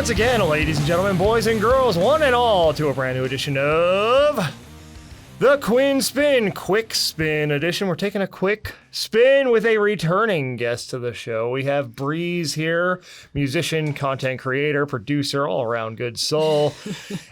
once again, ladies and gentlemen, boys and girls, one and all, to a brand new edition of the Quinn Spinn Quick Spin Edition. We're taking a quick spin with a returning guest to the show. We have Breeze here, musician, content creator, producer, all-around good soul.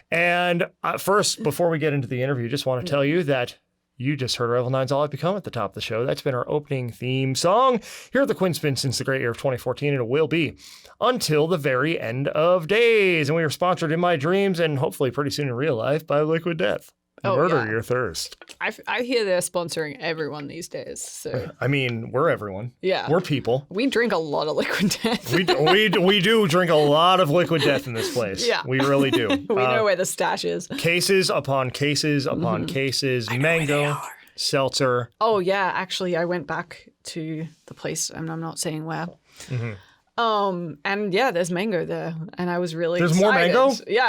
And first, before we get into the interview, just want to tell you that you just heard Revel 9's All I've Become at the top of the show. That's been our opening theme song here at the Quinn Spinn since the great year of 2014, and it will be until the very end of days. And we are sponsored in my dreams and hopefully pretty soon in real life by Liquid Death. Murder your thirst. I hear they're sponsoring everyone these days. So I mean, we're everyone. Yeah. We're people. We drink a lot of Liquid Death. we do drink a lot of Liquid Death in this place. Yeah. We really do. We know where the stash is. Cases upon cases upon cases. Mango, seltzer. Oh, yeah. Actually, I went back to the place, and I'm not saying where. Mm-hmm. And yeah, there's mango there, and I was really There's excited. more mango? Yeah,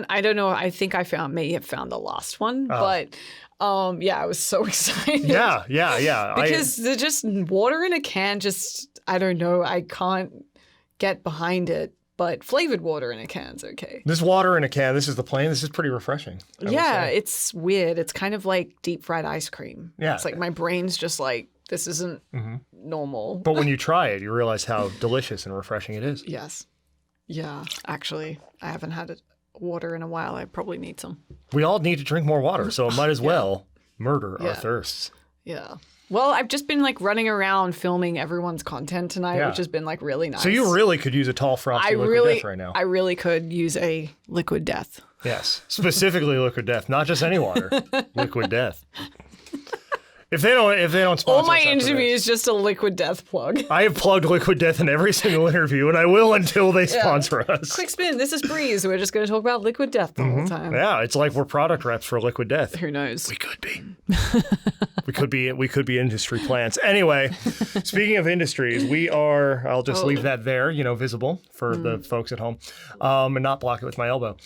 I don't know, I think I may have found the last one, but yeah, I was so excited. Yeah. Because they're just water in a can, I don't know, I can't get behind it, but flavored water in a can's okay. This water in a can, this is the plain, this is pretty refreshing. Yeah, it's weird. It's kind of like deep fried ice cream. Yeah. It's like my brain's just like, this isn't normal. But when you try it, you realize how delicious and refreshing it is. Yes. Yeah, actually, I haven't had water in a while. I probably need some. We all need to drink more water, so it might as well murder our thirsts. Yeah. Well, I've just been like running around filming everyone's content tonight, which has been like really nice. So you really could use a tall frosty Liquid Death right now. I really could use a Liquid Death. Yes, specifically Liquid Death, not just any water. Liquid Death. If they don't sponsor all my us after interview this, is just a Liquid Death plug. I have plugged Liquid Death in every single interview, and I will until they sponsor us. Quick spin. This is Breeze. We're just going to talk about Liquid Death the whole time. Yeah, it's like we're product reps for Liquid Death. Who knows? We could be. we could be industry plants. Anyway, speaking of industries, we are. I'll just leave that there, visible for the folks at home, and not block it with my elbow.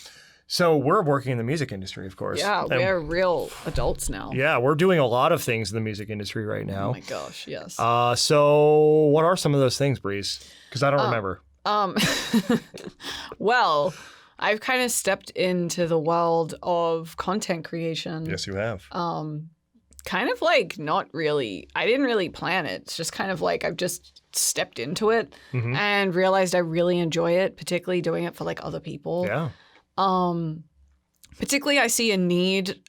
So we're working in the music industry, of course. Yeah, we're real adults now. Yeah, we're doing a lot of things in the music industry right now. Oh my gosh, yes. So what are some of those things, Breeze? Because I don't remember. Well, I've kind of stepped into the world of content creation. Yes, you have. Kind of like not really, I didn't really plan it. It's just kind of like I've just stepped into it and realized I really enjoy it, particularly doing it for like other people. Yeah. Particularly I see a need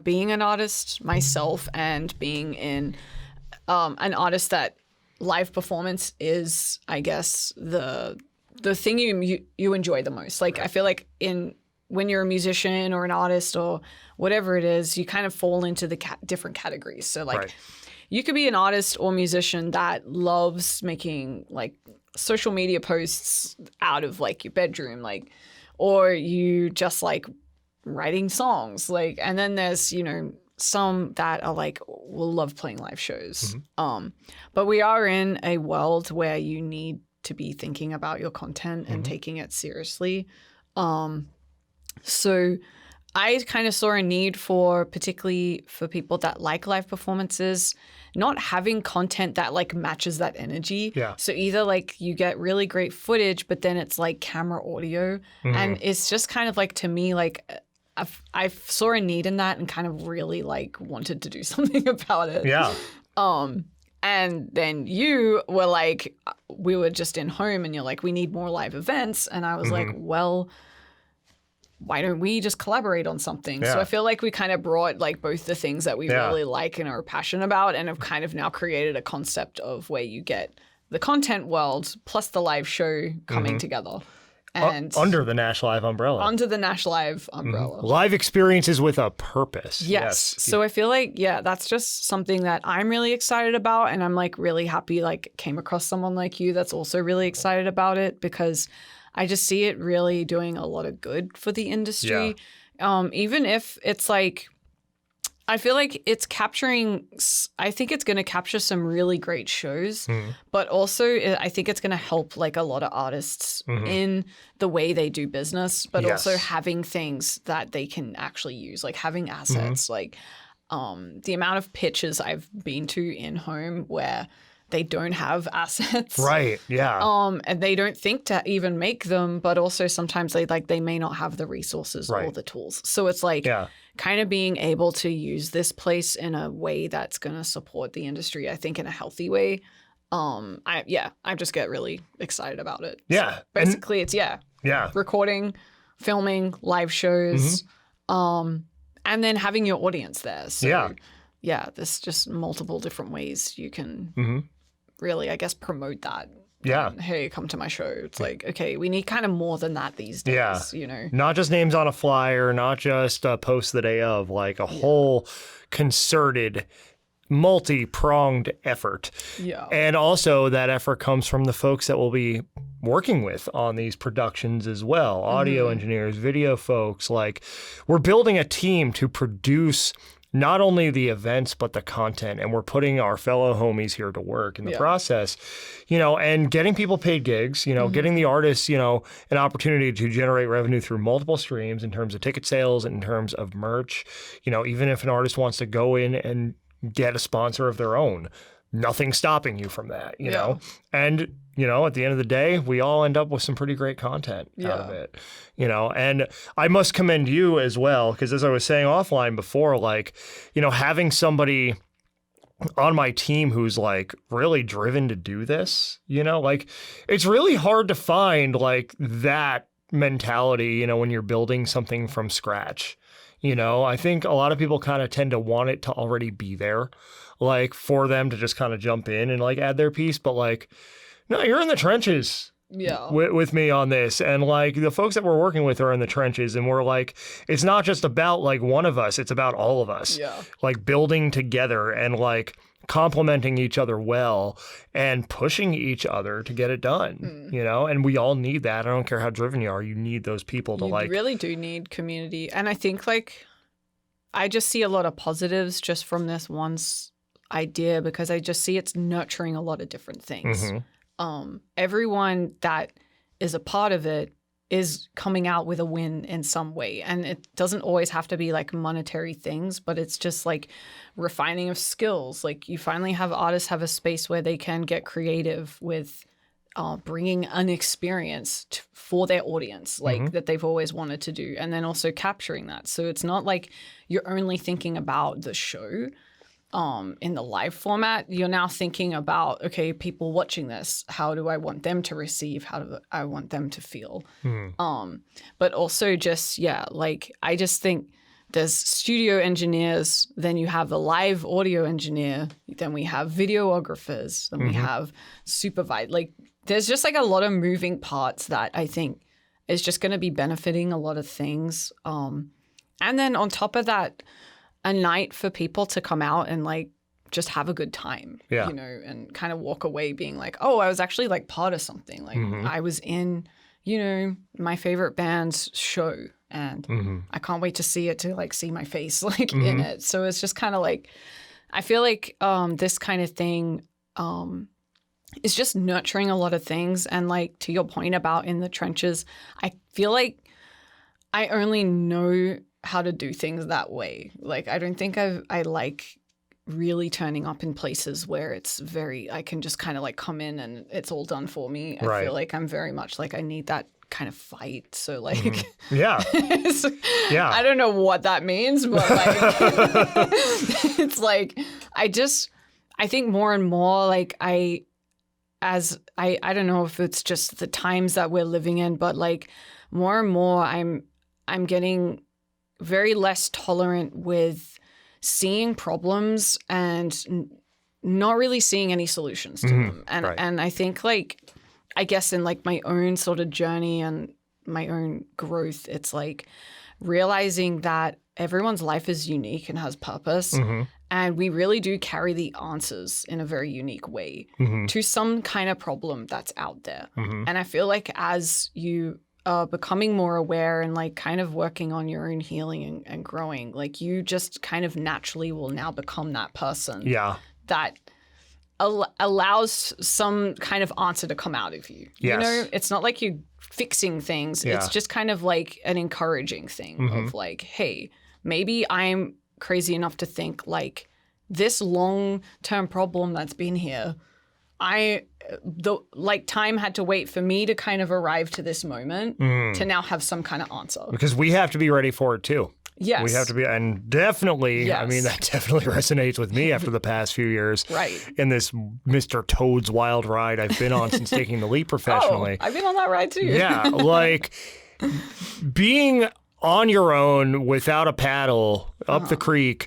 being an artist myself and being in an artist that live performance is, I guess, the thing you enjoy the most. Like I feel like when you're a musician or an artist or whatever it is, you kind of fall into the different categories. So like you could be an artist or musician that loves making like social media posts out of like your bedroom, like, or you just like writing songs, like, and then there's, some that are like, will love playing live shows. But we are in a world where you need to be thinking about your content and taking it seriously. So I kind of saw a need particularly for people that like live performances, not having content that like matches that energy. Yeah. So either like you get really great footage, but then it's like camera audio. And it's just kind of like, to me, like I saw a need in that and kind of really like wanted to do something about it. Yeah. And then you were like, we were just in home and you're like, we need more live events. And I was like, well, why don't we just collaborate on something? Yeah. So I feel like we kind of brought like both the things that we really like and are passionate about, and have kind of now created a concept of where you get the content world plus the live show coming together. And under the NashLive umbrella. Under the NashLive umbrella. Live experiences with a purpose. Yes. So I feel like, that's just something that I'm really excited about. And I'm like really happy, like came across someone like you that's also really excited about it, because I just see it really doing a lot of good for the industry. Even if it's like, I feel like it's I think it's going to capture some really great shows, but also I think it's going to help like a lot of artists in the way they do business, but also having things that they can actually use, like having assets, like the amount of pitches I've been to in home where they don't have assets. Right. Yeah. And they don't think to even make them, but also sometimes they may not have the resources or the tools. So it's like kind of being able to use this place in a way that's going to support the industry, I think in a healthy way. I just get really excited about it. Yeah. So basically it's recording, filming, live shows, and then having your audience there. So there's just multiple different ways you can really, I guess, promote that. Yeah. Hey, come to my show. It's like, okay, we need kind of more than that these days, you know? Not just names on a flyer, not just a post the day of, like a whole concerted, multi-pronged effort. Yeah. And also that effort comes from the folks that we'll be working with on these productions as well. Audio engineers, video folks, like we're building a team to produce not only the events, but the content. And we're putting our fellow homies here to work in the process, you know, and getting people paid gigs, you know, getting the artists, you know, an opportunity to generate revenue through multiple streams in terms of ticket sales, in terms of merch, you know, even if an artist wants to go in and get a sponsor of their own, nothing stopping you from that, you know? And, you know, at the end of the day, we all end up with some pretty great content out of it, you know? And I must commend you as well, because as I was saying offline before, like, you know, having somebody on my team who's like really driven to do this, you know, like it's really hard to find like that mentality, you know, when you're building something from scratch. You know, I think a lot of people kind of tend to want it to already be there, like for them to just kind of jump in and like add their piece. But like, no, you're in the trenches with me on this. And like the folks that we're working with are in the trenches. And we're like, it's not just about like one of us, it's about all of us. Like building together and like complementing each other well and pushing each other to get it done, you know? And we all need that. I don't care how driven you are. You need those people to You really do need community. And I think like, I just see a lot of positives just from this one idea because I just see it's nurturing a lot of different things. Everyone that is a part of it is coming out with a win in some way. And it doesn't always have to be like monetary things, but it's just like refining of skills. Like you finally have artists have a space where they can get creative with bringing an experience for their audience, like that they've always wanted to do. And then also capturing that. So it's not like you're only thinking about the show. In the live format, you're now thinking about, okay, people watching this, how do I want them to receive? How do I want them to feel? But also just, like I just think there's studio engineers, then you have the live audio engineer, then we have videographers, then we have supervised. Like there's just like a lot of moving parts that I think is just going to be benefiting a lot of things. And then on top of that, a night for people to come out and like just have a good time, you know, and kind of walk away being like, oh, I was actually like part of something. Like I was in, you know, my favorite band's show and I can't wait to see it, to like see my face like in it. So it's just kind of like, I feel like this kind of thing is just nurturing a lot of things. And like to your point about in the trenches, I feel like I only know how to do things that way. Like, I don't think I like really turning up in places where it's very, I can just kind of like come in and it's all done for me. I feel like I'm very much like, I need that kind of fight. So like, I don't know what that means, but like, it's like, I think more and more like I don't know if it's just the times that we're living in, but like more and more I'm getting very less tolerant with seeing problems and not really seeing any solutions to them. And I think like, I guess in like my own sort of journey and my own growth, it's like realizing that everyone's life is unique and has purpose. And we really do carry the answers in a very unique way to some kind of problem that's out there. And I feel like as you becoming more aware and like kind of working on your own healing and growing, like you just kind of naturally will now become that person that allows some kind of answer to come out of you. You know, it's not like you're fixing things. It's just kind of like an encouraging thing of like, hey, maybe I'm crazy enough to think like this long-term problem that's been here, time had to wait for me to kind of arrive to this moment to now have some kind of answer. Because we have to be ready for it too. Yes. We have to be, and definitely, Yes. I mean, that definitely resonates with me after the past few years. Right. In this Mr. Toad's wild ride I've been on since taking the leap professionally. I've been on that ride too. Yeah, like being on your own without a paddle up the creek,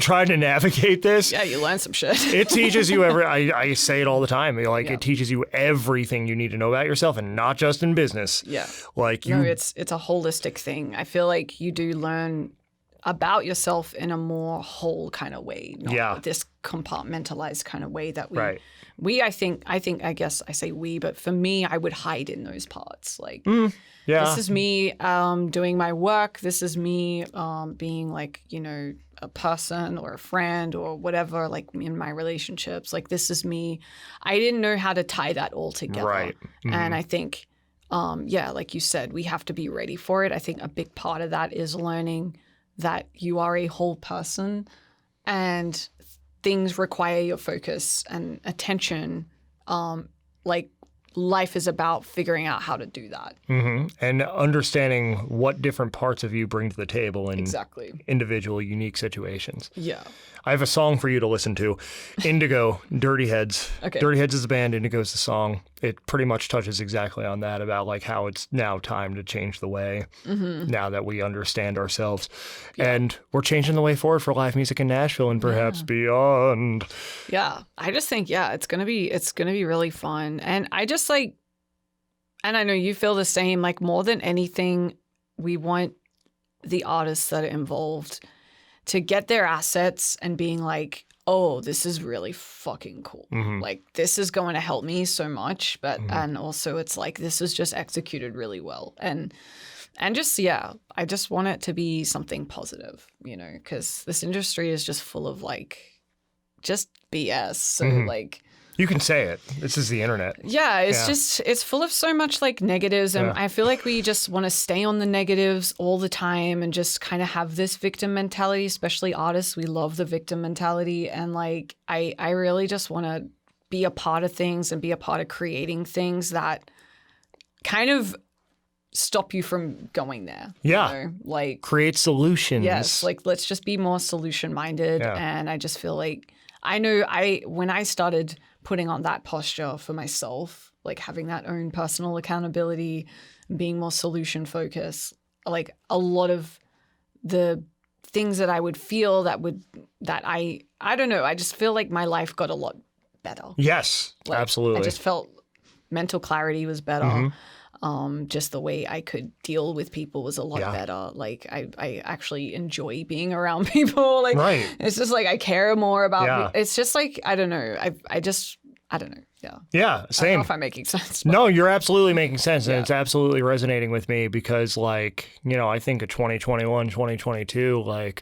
trying to navigate this. Yeah, you learn some shit. It teaches you I say it all the time. Like it teaches you everything you need to know about yourself, and not just in business. Yeah. Like No, it's a holistic thing. I feel like you do learn about yourself in a more whole kind of way, not this compartmentalized kind of way that I guess I say we, but for me, I would hide in those parts. Like, this is me doing my work. This is me being like, a person or a friend or whatever, like in my relationships. Like, this is me. I didn't know how to tie that all together. Right. Mm-hmm. And I think, like you said, we have to be ready for it. I think a big part of that is learning that you are a whole person and things require your focus and attention. Like life is about figuring out how to do that. Mm-hmm. And understanding what different parts of you bring to the table in individual, unique situations. Yeah. I have a song for you to listen to. Indigo, Dirty Heads. Okay. Dirty Heads is the band, Indigo is the song. It pretty much touches exactly on that, about like how it's now time to change the way now that we understand ourselves. Yeah. And we're changing the way forward for live music in Nashville and perhaps beyond. Yeah. I just think, it's gonna be really fun. And I just and I know you feel the same, like more than anything, we want the artists that are involved to get their assets and being like, oh, this is really fucking cool. Mm-hmm. Like, this is going to help me so much. But, and also it's like, this is just executed really well. And just, I just want it to be something positive, because this industry is just full of just BS. So you can say it. This is the internet. Yeah, it's full of so much negatives. And I feel like we just want to stay on the negatives all the time and just kind of have this victim mentality, especially artists. We love the victim mentality. And I really just want to be a part of things and be a part of creating things that kind of stop you from going there. Yeah. Create solutions. Yes. Let's just be more solution minded. Yeah. And I just feel like when I started putting on that posture for myself, having that own personal accountability, being more solution focused, a lot of the things that I would feel I don't know, I just feel like my life got a lot better. Yes, absolutely. I just felt mental clarity was better. Mm-hmm. Just the way I could deal with people was a lot better. I actually enjoy being around people. It's just I care more about. It's just I don't know. I don't know. Yeah. Yeah. Same. I don't know if I'm making sense. But. No, you're absolutely making sense, and it's absolutely resonating with me because, I think of 2021, 2022,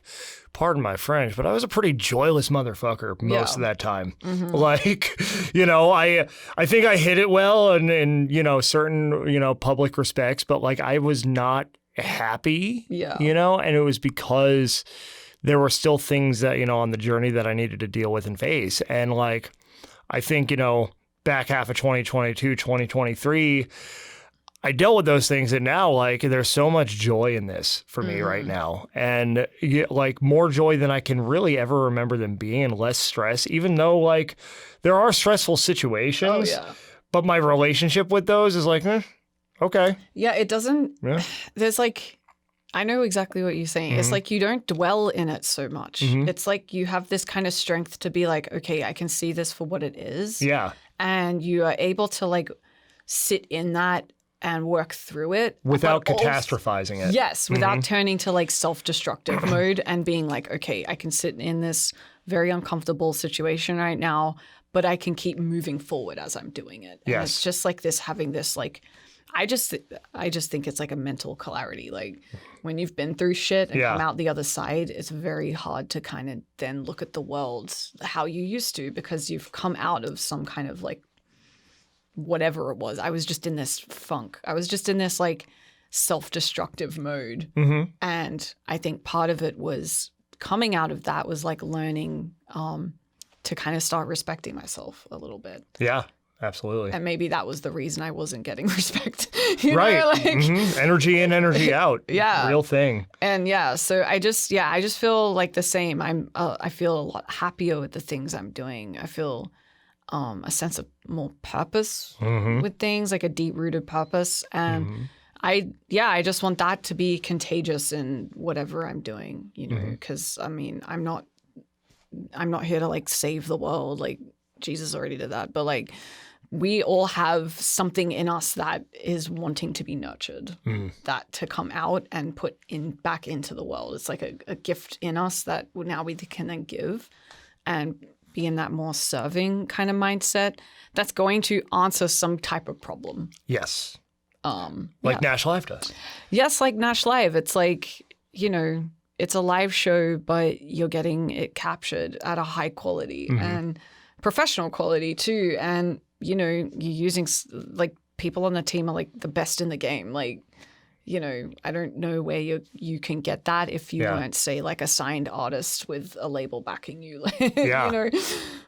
pardon my French, but I was a pretty joyless motherfucker most of that time. Mm-hmm. I think I hit it well in certain, public respects, but I was not happy, and it was because there were still things that, on the journey that I needed to deal with and face. And I think, back half of 2022, 2023, I dealt with those things, and now there's so much joy in this for me right now, and more joy than I can really ever remember them being, and less stress, even though there are stressful situations, but my relationship with those is okay. Yeah, it doesn't, there's I know exactly what you're saying. Mm-hmm. It's you don't dwell in it so much. Mm-hmm. It's you have this kind of strength to be okay, I can see this for what it is. Yeah. And you are able to sit in that and work through it. Without catastrophizing it. Yes, without turning to self-destructive mode and being okay, I can sit in this very uncomfortable situation right now, but I can keep moving forward as I'm doing it. And it's just this, having this I just think it's a mental clarity. When you've been through shit and come out the other side, it's very hard to kind of then look at the world how you used to, because you've come out of some kind of whatever it was. I was just in this funk. I was just in this self-destructive mode. Mm-hmm. And I think part of it was coming out of that was learning to kind of start respecting myself a little bit. Yeah, absolutely. And maybe that was the reason I wasn't getting respect. You Right. know, like, Energy in, energy out. Yeah. Real thing. and so I just feel like the same. I feel a lot happier with the things I'm doing. I feel a sense of more purpose with things, like a deep-rooted purpose. And I just want that to be contagious in whatever I'm doing, you know, because I mean, I'm not here to like save the world. Like Jesus already did that. But like we all have something in us that is wanting to be nurtured, that to come out and put back into the world. It's like a gift in us that now we can then give and be in that more serving kind of mindset that's going to answer some type of problem. Yes. Like NashLive does. Yes, like NashLive. It's like, you know, it's a live show, but you're getting it captured at a high quality and professional quality too. And, you know, you're using like people on the team are like the best in the game. Like, you know, I don't know where you can get that if you weren't, say, like a signed artist with a label backing you, you know,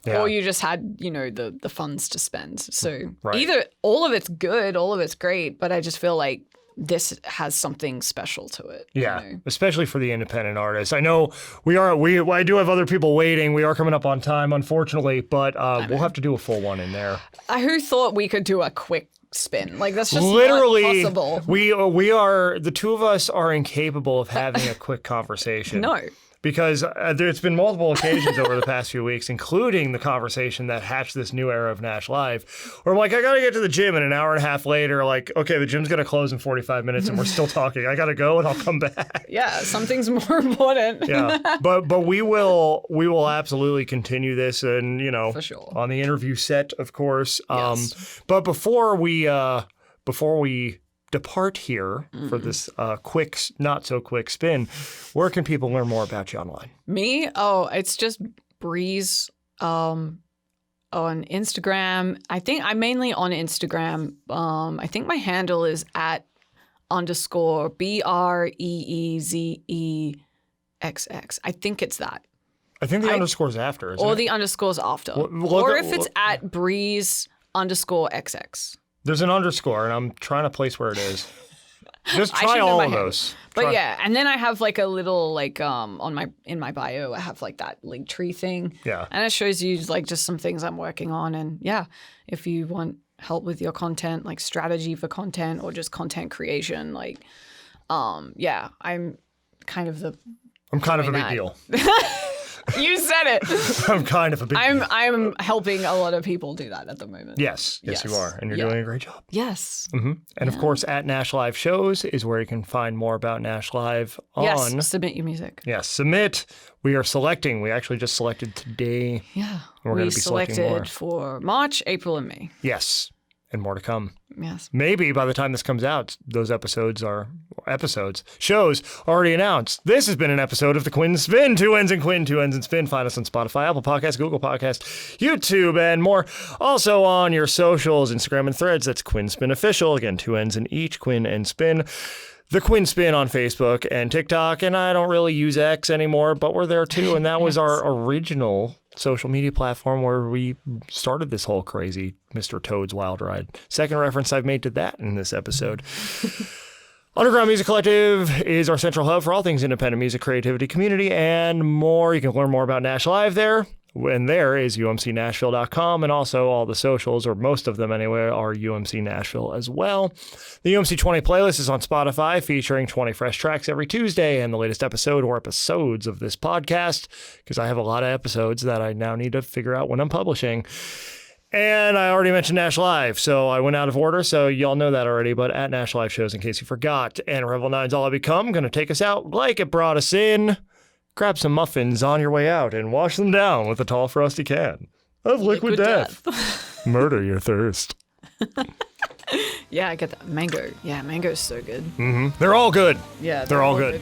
or you just had, you know, the funds to spend. So either all of it's good, all of it's great, but I just feel like this has something special to it. Yeah, you know? Especially for the independent artists. I know I do have other people waiting. We are coming up on time, unfortunately, but we'll have to do a full one in there. Who thought we could do a quick spin? Like that's just literally not possible. We are the two of us are incapable of having a quick conversation. No. Because there's been multiple occasions over the past few weeks, including the conversation that hatched this new era of NashLive, where I'm like, I got to get to the gym, and an hour and a half later, like, okay, the gym's going to close in 45 minutes, and we're still talking. I got to go, and I'll come back. Yeah, something's more important. Yeah, but we will absolutely continue this, and, you know, for sure. On the interview set, of course. Yes. But before we depart here for this quick, not so quick spin, where can people learn more about you online? Me? Oh, it's just Breeze on Instagram. I think I'm mainly on Instagram. I think my handle is @_ BREEZEXX. I think it's that. I think the underscore's after, isn't it? Or the underscore's after. Or if it's @Breeze_XX. There's an underscore, and I'm trying to place where it is. Just I try should know all my of head. those. But yeah, and then I have like a little like in my bio, I have like that link tree thing. Yeah. And it shows you like just some things I'm working on. And yeah, if you want help with your content, like strategy for content or just content creation, like I'm kind of a big deal. You said it. I'm kind of a big deal. I'm helping a lot of people do that at the moment. Yes, you are. And you're doing a great job. Yes. And of course, @NashLive Shows is where you can find more about NashLive on. Yes, submit your music. Yes, submit. We are selecting. We actually just selected today. Yeah. We're going to be selecting more. For March, April, and May. Yes. And more to come. Yes. Maybe by the time this comes out, those shows already announced. This has been an episode of the Quinn Spinn. 2 N's and Quinn, 2 N's and Spin. Find us on Spotify, Apple Podcasts, Google Podcasts, YouTube, and more. Also on your socials, Instagram and Threads. That's Quinn Spinn Official. Again, 2 N's in each, Quinn and Spin. The Quinn Spinn on Facebook and TikTok. And I don't really use X anymore, but we're there too. And that was our original social media platform where we started this whole crazy Mr. Toad's Wild Ride. Second reference I've made to that in this episode. Underground Music Collective is our central hub for all things independent music, creativity, community, and more. You can learn more about NashLive there. And there is umcnashville.com, and also all the socials, or most of them anyway, are UMC Nashville as well. The UMC 20 playlist is on Spotify, featuring 20 fresh tracks every Tuesday, and the latest episode or episodes of this podcast, because I have a lot of episodes that I now need to figure out when I'm publishing. And I already mentioned NashLive, so I went out of order, so y'all know that already, but @NashLive Shows in case you forgot. And Revel 9's All I Become, going to take us out like it brought us in. Grab some muffins on your way out and wash them down with a tall, frosty can of liquid death. Murder your thirst. Yeah, I get that. Mango. Yeah, mango's so good. They're all good. Yeah, they're all good.